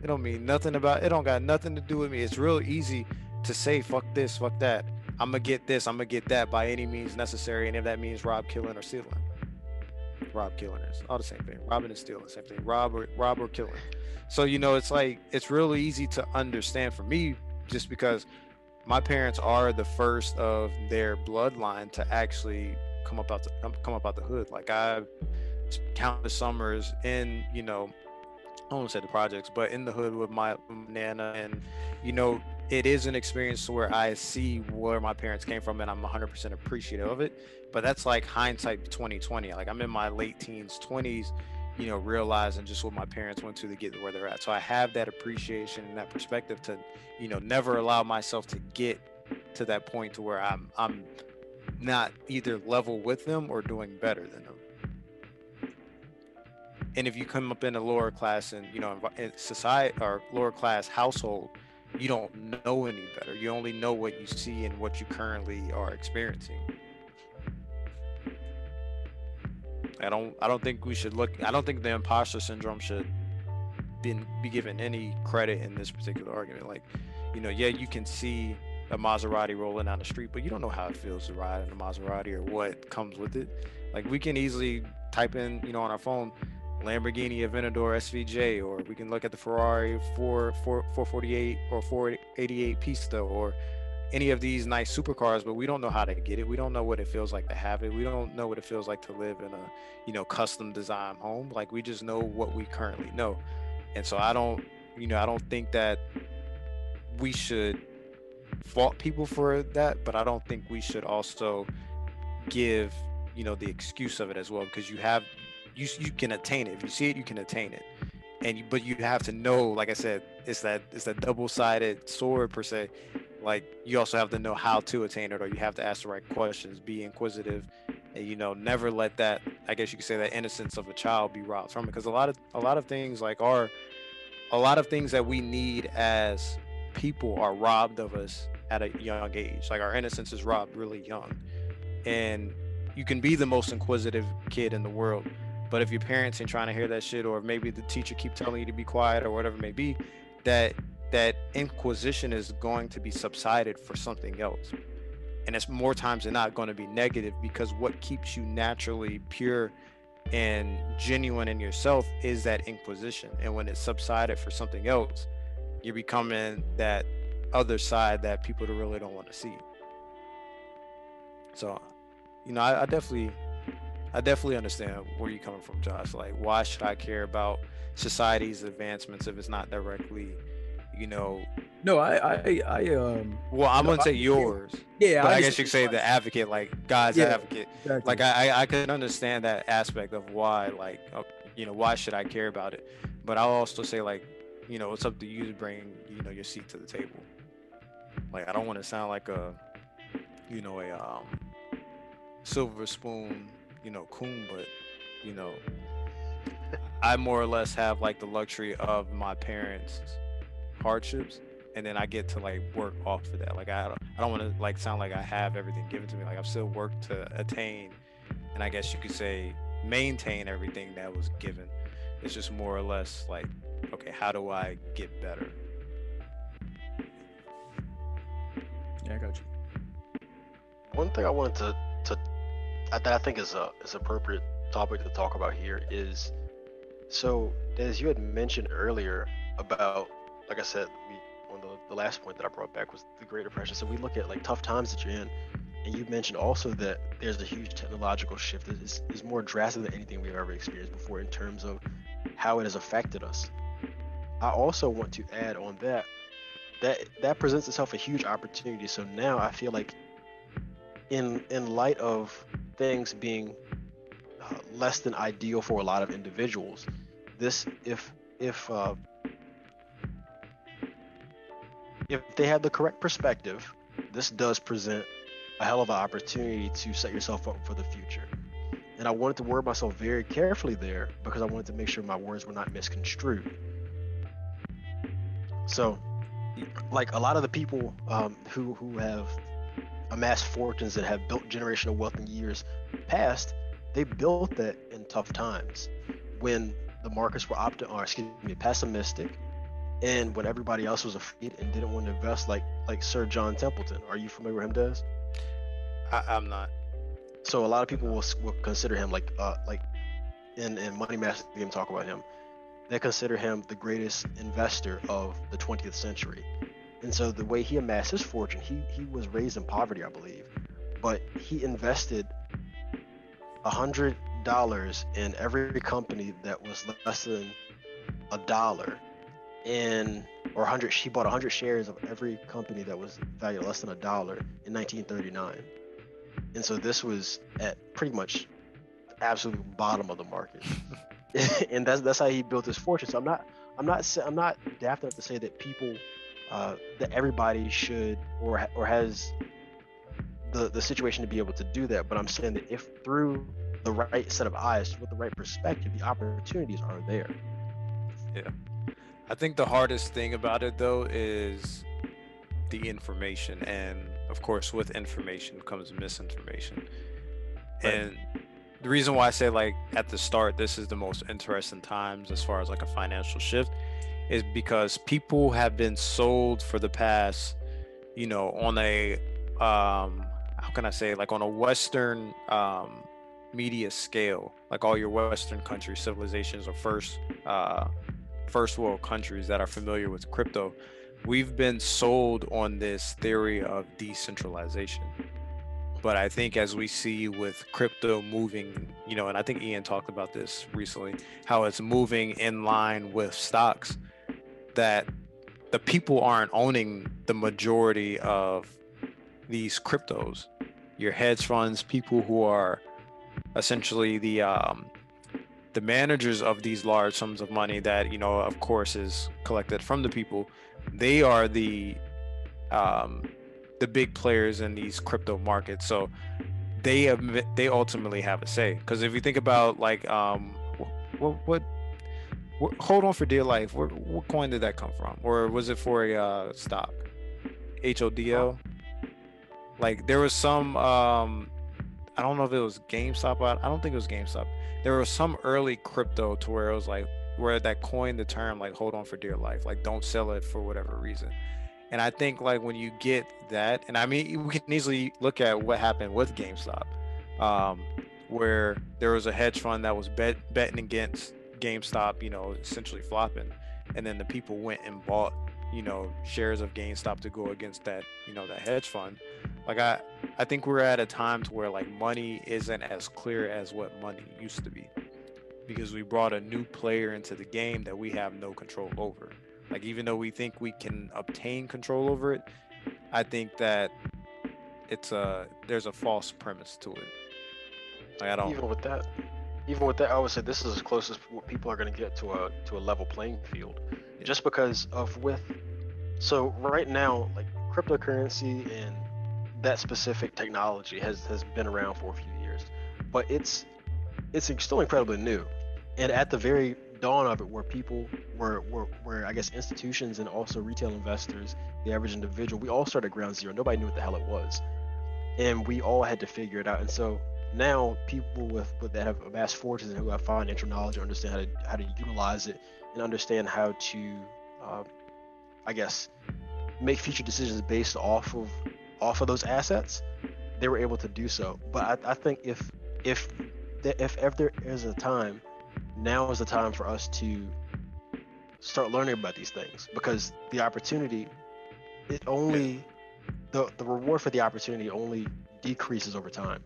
It don't mean nothing about it. Don't got nothing to do with me. It's real easy to say, fuck this, fuck that. I'm gonna get this, I'm gonna get that by any means necessary, and if that means rob, killing, or stealing. Rob, killing is all the same thing. Robbing and stealing, same thing. Rob or killing. So it's like, it's really easy to understand for me, just because my parents are the first of their bloodline to actually come up out the hood. Like, I've countless summers in, I don't want to say the projects, but in the hood with my nana, and it is an experience where I see where my parents came from, and I'm 100% appreciative of it. But that's like hindsight 2020. Like, I'm in my late teens, 20s, realizing just what my parents went to get where they're at. So I have that appreciation and that perspective to, never allow myself to get to that point to where I'm not either level with them or doing better than them. And if you come up in a lower class and in society or lower class household, you don't know any better. You only know what you see and what you currently are experiencing. I don't think we should look. I don't think the imposter syndrome should be given any credit in this particular argument. Like, yeah, you can see a Maserati rolling down the street, but you don't know how it feels to ride in a Maserati or what comes with it. Like, we can easily type in, on our phone, Lamborghini Aventador SVJ, or we can look at the Ferrari 448 or 488 Pista, or any of these nice supercars, but we don't know how to get it. We don't know what it feels like to have it. We don't know what it feels like to live in a custom design home. Like, we just know what we currently know. And so I don't think that we should fault people for that, but I don't think we should also give the excuse of it as well, because you can attain it. If you see it, you can attain it. But you have to know, like I said, it's that double-sided sword per se. Like, you also have to know how to attain it, or you have to ask the right questions, be inquisitive, and never let that, I guess you could say, that innocence of a child be robbed from it. Because a lot of things a lot of things that we need as people are robbed of us at a young age. Like, our innocence is robbed really young, and you can be the most inquisitive kid in the world, But if your parents ain't trying to hear that shit, or maybe the teacher keep telling you to be quiet or whatever it may be, that inquisition is going to be subsided for something else. And it's more times than not going to be negative, because what keeps you naturally pure and genuine in yourself is that inquisition. And when it's subsided for something else, you're becoming that other side that people really don't want to see. So, I definitely understand where you're coming from, Josh. Like, why should I care about society's advancements if it's not directly, No, well, I'm no, gonna say yours. yeah, But I I guess you understand could say why. the advocate, like God's Yeah, advocate. exactly. Like I could understand that aspect of why, like, why should I care about it? But I'll also say, like, it's up to you to bring, your seat to the table. Like, I don't want to sound like a silver spoon, coon, but you know, I more or less have like the luxury of my parents' hardships, and then I get to like work off of that. Like, I don't want to like sound like I have everything given to me. Like, I've still worked to attain, and I guess you could say maintain everything that was given. It's just more or less like, okay, how do I get better? Yeah, I got you. One thing I wanted to that I think is appropriate topic to talk about here is, so as you had mentioned earlier about, like I said, on the last point that I brought back was the Great Depression. So we look at like tough times that you're in, and you mentioned also that there's a huge technological shift that is more drastic than anything we've ever experienced before in terms of how it has affected us. I also want to add on that presents itself a huge opportunity. So now I feel like in light of things being less than ideal for a lot of individuals, this if they have the correct perspective, this does present a hell of an opportunity to set yourself up for the future. And I wanted to word myself very carefully there because I wanted to make sure my words were not misconstrued. So, like a lot of the people who have amassed fortunes and have built generational wealth in years past, they built that in tough times when the markets were pessimistic, and when everybody else was afraid and didn't want to invest, like Sir John Templeton. Are you familiar with him, Des? I'm not. So a lot of people will consider him like in Money Master Game talk about him. They consider him the greatest investor of the 20th century. And so the way he amassed his fortune, he was raised in poverty, I believe, but he invested $100 in every company that was less than $1, or 100. He bought 100 shares of every company that was valued less than $1 in 1939. And so this was at pretty much the absolute bottom of the market, and that's how he built his fortune. So I'm not daft enough to say that people that everybody should or has the situation to be able to do that. But I'm saying that if through the right set of eyes, with the right perspective, the opportunities are there. Yeah. I think the hardest thing about it though is the information, and of course with information comes misinformation. Right. And the reason why I say, like, at the start this is the most interesting times as far as like a financial shift is because people have been sold for the past, on a how can I say, like on a Western media scale, like all your Western country civilizations or first world countries that are familiar with crypto, we've been sold on this theory of decentralization. But I think as we see with crypto moving, and I think Ian talked about this recently, how it's moving in line with stocks, that the people aren't owning the majority of these cryptos. Your hedge funds, people who are essentially the managers of these large sums of money that, of course is collected from the people, they are the big players in these crypto markets. So they ultimately have a say. Because if you think about like what hold on for dear life, what coin did that come from, or was it for a stock? HODL. Like there was some I don't know if it was GameStop. I don't think it was GameStop. There was some early crypto to where it was like where that coined the term like hold on for dear life, like don't sell it for whatever reason. And I think like when you get that, and I mean we can easily look at what happened with GameStop, um, where there was a hedge fund that was betting against GameStop, essentially flopping, and then the people went and bought, shares of GameStop to go against that, that hedge fund. Like I think we're at a time to where like money isn't as clear as what money used to be, because we brought a new player into the game that we have no control over. Like even though we think we can obtain control over it, I think that there's a false premise to it. Like I don't. Even with that, I would say this is as close as what people are going to get to a level playing field, just because of so right now, like cryptocurrency and that specific technology has been around for a few years, but it's still incredibly new, and at the very dawn of it, where people where I guess institutions and also retail investors, the average individual, we all started at ground zero. Nobody knew what the hell it was, and we all had to figure it out. And so now people with that have amassed fortunes and who have financial knowledge understand how to utilize it and understand how to I guess make future decisions based off of those assets. They were able to do so. But I think if there is a time, now is the time for us to start learning about these things, because the opportunity, it only the reward for the opportunity only decreases over time.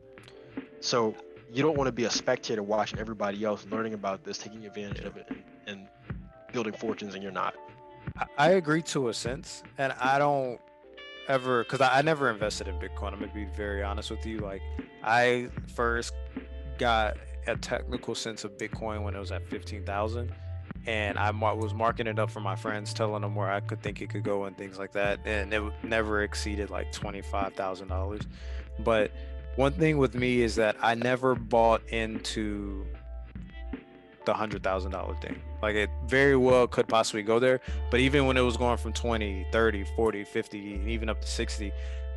So you don't want to be a spectator watching everybody else learning about this, taking advantage of it, and building fortunes, and you're not. I agree to a sense, and I don't ever, because I never invested in Bitcoin. I'm gonna be very honest with you. Like I first got a technical sense of Bitcoin when it was at 15,000, and I was marking it up for my friends, telling them where I could think it could go and things like that, and it never exceeded like $25,000. But one thing with me is that I never bought into the $100,000 thing. Like it very well could possibly go there, but even when it was going from 20, 30, 40, 50, and even up to 60,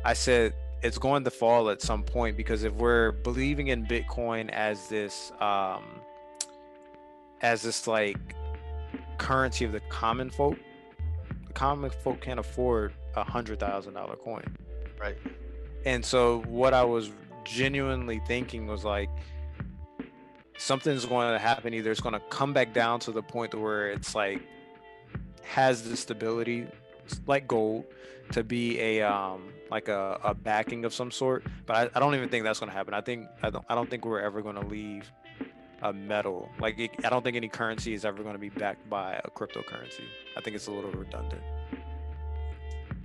I said it's going to fall at some point, because if we're believing in Bitcoin as this like currency of the common folk can't afford $100,000 coin. Right. And so what I was genuinely thinking was like, something's going to happen. Either it's going to come back down to the point where it's like has the stability like gold to be a like a backing of some sort, but I don't even think that's going to happen. I don't think we're ever going to leave a metal. Like I don't think any currency is ever going to be backed by a cryptocurrency. I think it's a little redundant.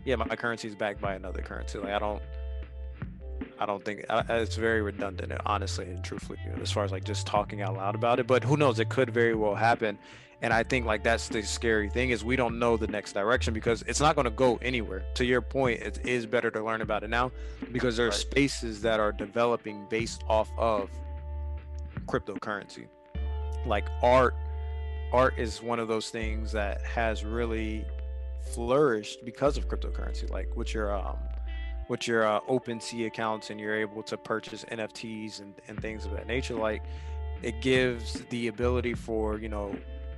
Yeah, my currency is backed by another currency. Like I don't think it's very redundant, honestly and truthfully, as far as like just talking out loud about it. But who knows, it could very well happen. And I think like that's the scary thing, is we don't know the next direction, because it's not going to go anywhere. To your point, it is better to learn about it now, because there are spaces that are developing based off of cryptocurrency. Like art is one of those things that has really flourished because of cryptocurrency. Like with your OpenSea accounts, and you're able to purchase NFTs and things of that nature. Like it gives the ability for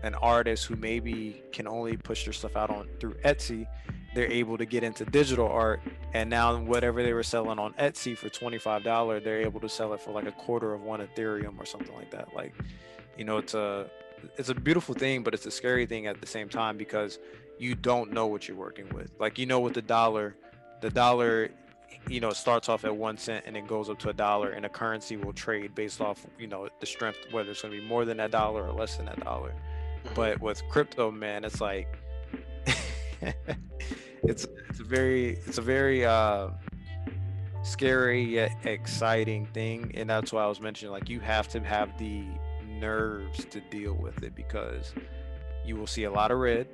an artist who maybe can only push their stuff out on through Etsy, they're able to get into digital art, and now whatever they were selling on Etsy for $25, they're able to sell it for like a quarter of one Ethereum or something like that. Like it's a beautiful thing, but it's a scary thing at the same time, because you don't know what you're working with. Like with the dollar starts off at 1 cent and then goes up to $1, and a currency will trade based off the strength, whether it's going to be more than that dollar or less than that dollar. But with crypto, man, it's like it's a very scary yet exciting thing. And that's why I was mentioning, like, you have to have the nerves to deal with it, because you will see a lot of red,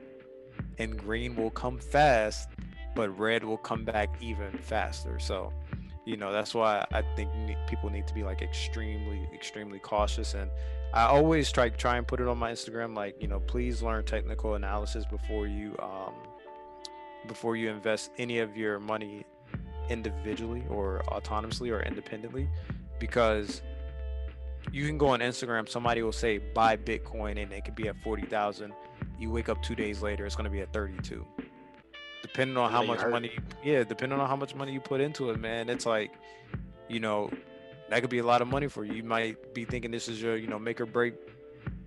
and green will come fast, but red will come back even faster. So that's why I think people need to be like extremely cautious. And I always try and put it on my Instagram, like, please learn technical analysis before you invest any of your money individually or autonomously or independently, because you can go on Instagram, somebody will say buy Bitcoin and it could be at 40,000. You wake up 2 days later, it's going to be at 32. Depending on how much money, depending on how much money you put into it, man, it's like, that could be a lot of money for you. You might be thinking this is your, make or break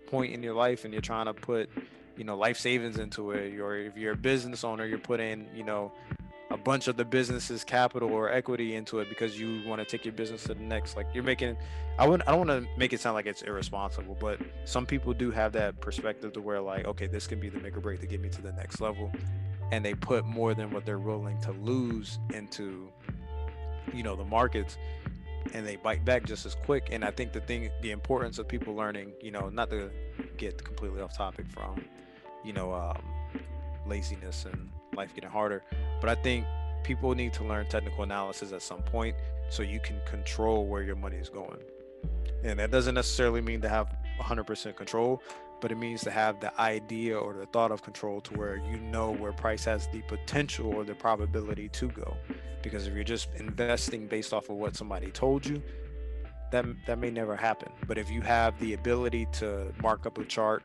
point in your life, and you're trying to put, life savings into it. Or if you're a business owner, you're putting, a bunch of the business's capital or equity into it because you want to take your business to the next. Like you're making, I don't want to make it sound like it's irresponsible, but some people do have that perspective to where like, okay, this can be the make or break to get me to the next level, and they put more than what they're willing to lose into, the markets, and they bite back just as quick. And I think the importance of people learning, not to get completely off topic from, laziness and life getting harder, but I think people need to learn technical analysis at some point so you can control where your money is going. And that doesn't necessarily mean to have 100% control, but it means to have the idea or the thought of control to where where price has the potential or the probability to go. Because if you're just investing based off of what somebody told you, that may never happen. But if you have the ability to mark up a chart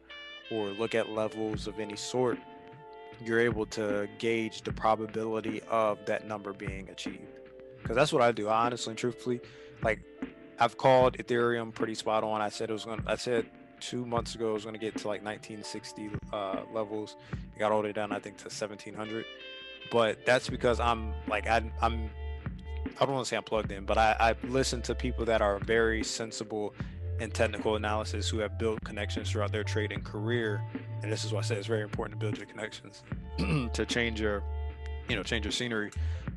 or look at levels of any sort, you're able to gauge the probability of that number being achieved. Because that's what I do, honestly and truthfully. Like, I've called Ethereum pretty spot on. I said 2 months ago it was going to get to like 1960 levels. It got all the way down, I think, to 1700. But that's because I'm I don't want to say I'm plugged in, but I listen to people that are very sensible in technical analysis who have built connections throughout their trading career. And this is why I say it's very important to build your connections to change your scenery.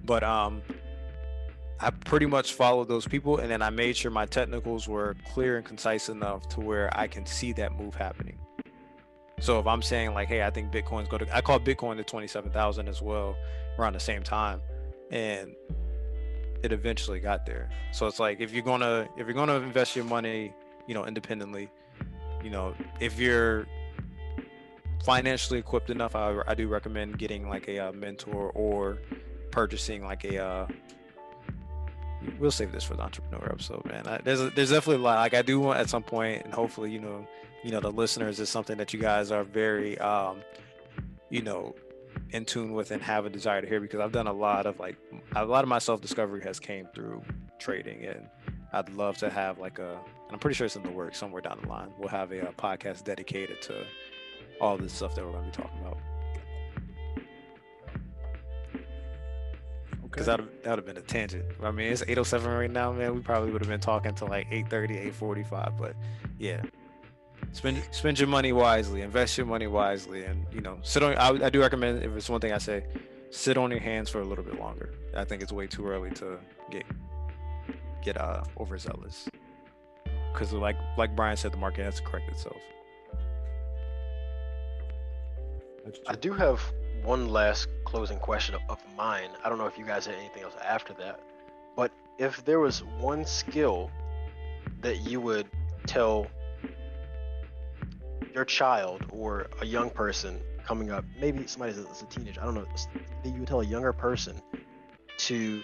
But I pretty much followed those people, and then I made sure my technicals were clear and concise enough to where I can see that move happening. So if I'm saying like, hey, I think Bitcoin's going to, I called Bitcoin to 27,000 as well around the same time, and it eventually got there. So it's like, if you're gonna invest your money, independently, if you're financially equipped enough, I do recommend getting like a mentor or purchasing like we'll save this for the entrepreneur episode, man. There's definitely a lot. Like, I do want at some point, and hopefully, the listeners is something that you guys are very, in tune with and have a desire to hear, because I've done a lot of my self-discovery has came through trading, and I'd love to have and I'm pretty sure it's in the works somewhere down the line. We'll have a podcast dedicated to all this stuff that we're going to be talking about. Because that would have been a tangent. I mean, it's 8:07 right now, man. We probably would have been talking to like 8:30, 8:45. But yeah, spend your money wisely, invest your money wisely, and sit on. I do recommend, if it's one thing I say, sit on your hands for a little bit longer. I think it's way too early to get overzealous. Because like Brian said, the market has to correct itself. I do have one last closing question of mine. I don't know if you guys had anything else after that, but if there was one skill that you would tell your child or a young person coming up, maybe somebody that's a teenager, I don't know, that you would tell a younger person to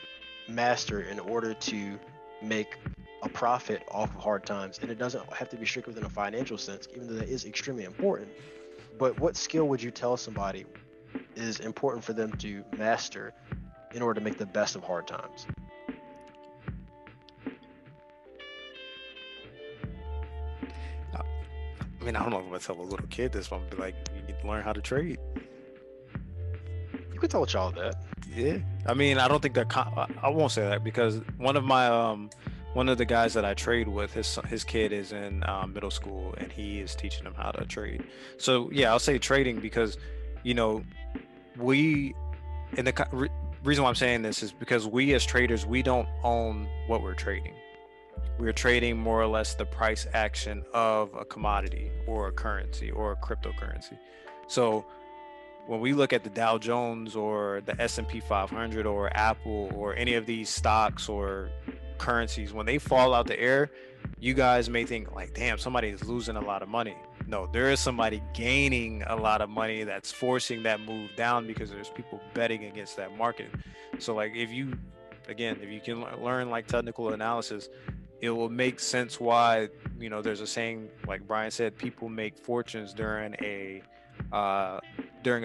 master in order to make a profit off of hard times, and it doesn't have to be strict within a financial sense, even though that is extremely important, but what skill would you tell somebody is important for them to master in order to make the best of hard times? I mean, I don't know if I'm gonna tell a little kid this, but I'm gonna be like, you need to learn how to trade. You could tell a child that. Yeah, I mean, I don't think that I won't say that, because one of the guys that I trade with, his kid is in middle school, and he is teaching him how to trade. So yeah, I'll say trading, because reason why I'm saying this is because we as traders, we don't own what we're trading. We're trading more or less the price action of a commodity or a currency or a cryptocurrency. So when we look at the Dow Jones or the S&P 500 or Apple or any of these stocks or currencies, when they fall out the air, you guys may think like, damn, somebody is losing a lot of money. No, there is somebody gaining a lot of money that's forcing that move down, because there's people betting against that market. So like, if you can learn like technical analysis, it will make sense why, you know, there's a saying, like Brian said, people make fortunes during a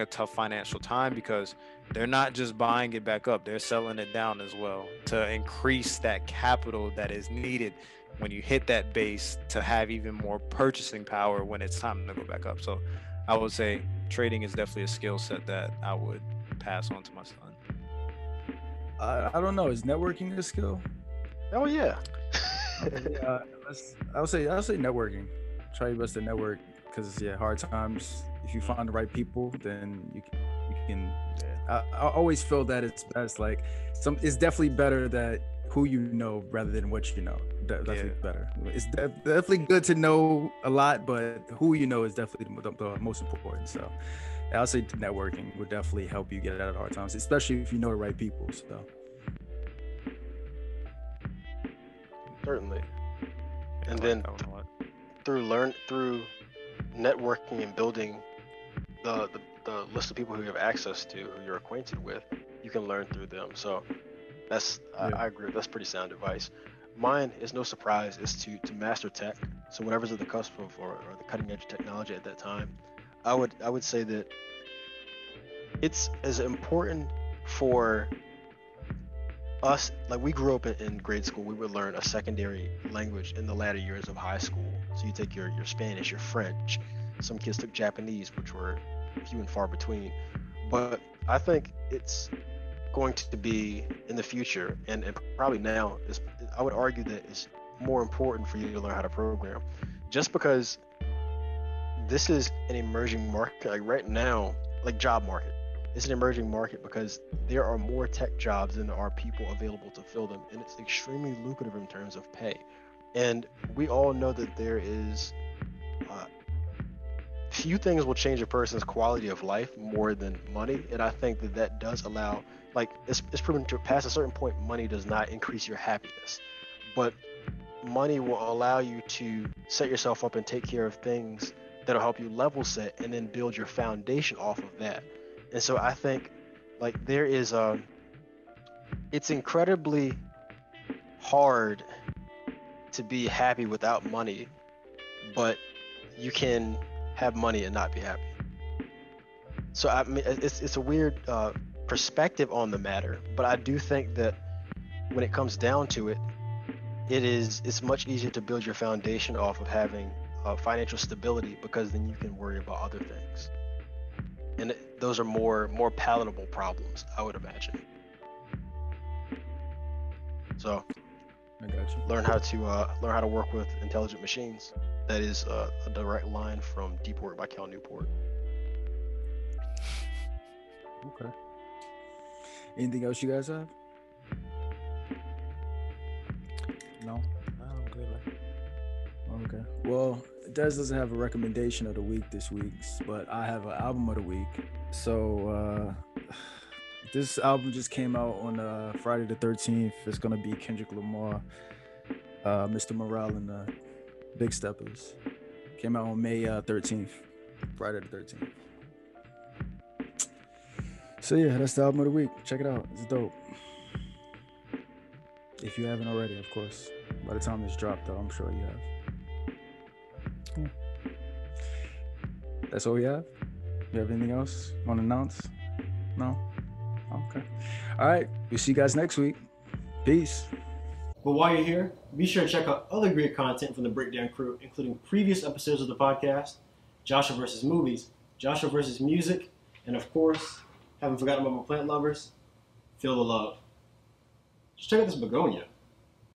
tough financial time, because they're not just buying it back up, they're selling it down as well to increase that capital that is needed when you hit that base to have even more purchasing power when it's time to go back up. So I would say trading is definitely a skill set that I would pass on to my son. I don't know. Is networking a skill? Oh yeah. Yeah, I'll say networking. Try your best to network, because hard times. If you find the right people, then you can. I always feel that it's best. Like it's definitely better that who you know rather than what you know. Definitely better. It's definitely good to know a lot, but who you know is definitely the most important. So I'll say networking would definitely help you get out of hard times, especially if you know the right people. So Certainly. And then through networking and building the list of people who you have access to, who you're acquainted with, you can learn through them. So I agree. That's pretty sound advice. Mine is no surprise, is to master tech. So whatever's at the cusp of or the cutting edge technology at that time, I would say that it's as important for us. Like, we grew up in grade school, we would learn a secondary language in the latter years of high school. So you take your Spanish, your French. Some kids took Japanese, which were few and far between. But I think it's going to be in the future, and probably now, I would argue that it's more important for you to learn how to program, just because this is an emerging market. Like right now, like job market, it's an emerging market because there are more tech jobs than there are people available to fill them, and it's extremely lucrative in terms of pay. And we all know that there is few things will change a person's quality of life more than money, and I think that does allow, like, it's proven to past a certain point, money does not increase your happiness, but money will allow you to set yourself up and take care of things that'll help you level set and then build your foundation off of that. And so I think, like, there is it's incredibly hard to be happy without money, but you can have money and not be happy. So I mean, it's a weird perspective on the matter, but I do think that when it comes down to it, it's much easier to build your foundation off of having financial stability, because then you can worry about other things, and those are more palatable problems, I would imagine. So I got you. learn how to work with intelligent machines. That is a direct line from Deep Work by Cal Newport. Okay. Anything else you guys have? No? I'm good, man. Okay. Well, Des doesn't have a recommendation of the week this week, but I have an album of the week. So this album just came out on Friday the 13th. It's going to be Kendrick Lamar, Mr. Morale, and the Big Steppers. Came out on May 13th, Friday the 13th. So yeah, that's the album of the week. Check it out. It's dope. If you haven't already, of course. By the time it's dropped, though, I'm sure you have. That's all we have? You have anything else you want to announce? No? Okay. All right. We'll see you guys next week. Peace. But while you're here, be sure to check out other great content from the Breakdown crew, including previous episodes of the podcast, Joshua vs. Movies, Joshua vs. Music, and of course, haven't forgotten about my plant lovers, Feel the Love. Just check out this begonia.